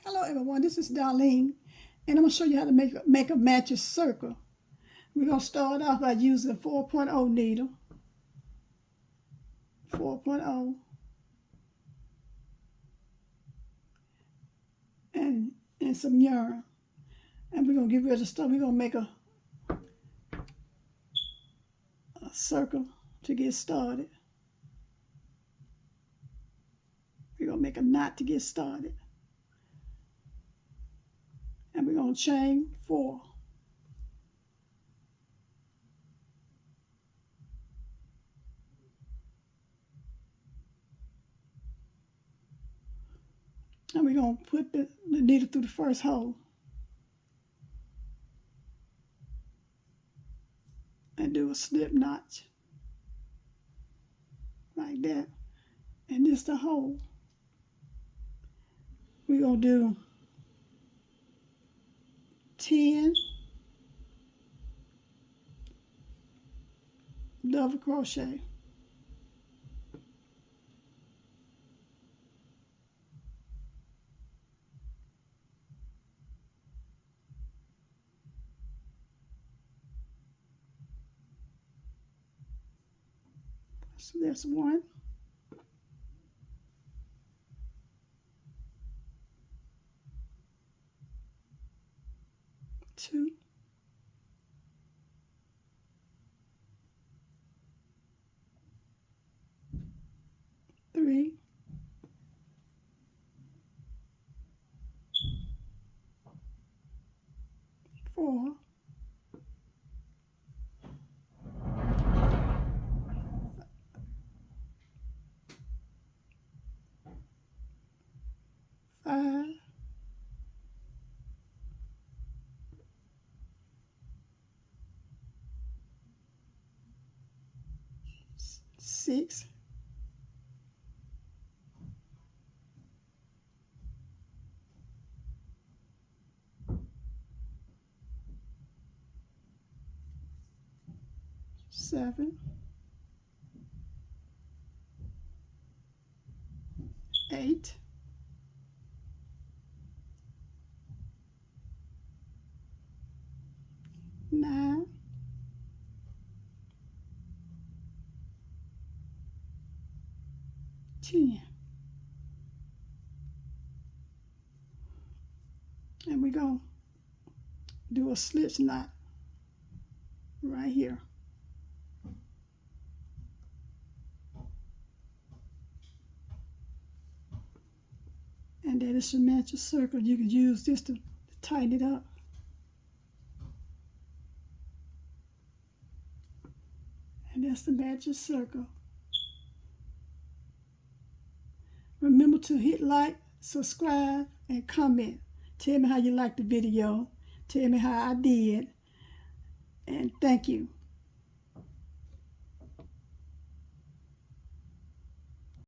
Hello everyone, this is Darlene, and I'm going to show you how to make a matching circle. We're going to start off by using a 4.0 needle, 4.0, and some yarn. And we're going to get ready to start. We're going to make a circle to get started. We're going to make a knot to get started. And we're going to chain 4. And we're going to put the needle through the first hole. And do a slip notch. Like that. And this the hole. We're going to do 10 double crochet. So that's 1. 2. 3. 4. 5. 6. 7. 8. 9. 10. And we're going to do a slip knot right here. And that is your matching circle. You can use this to tighten it up. And that's the matching circle. Remember to hit like, subscribe, and comment. Tell me how you liked the video. Tell me how I did. And thank you.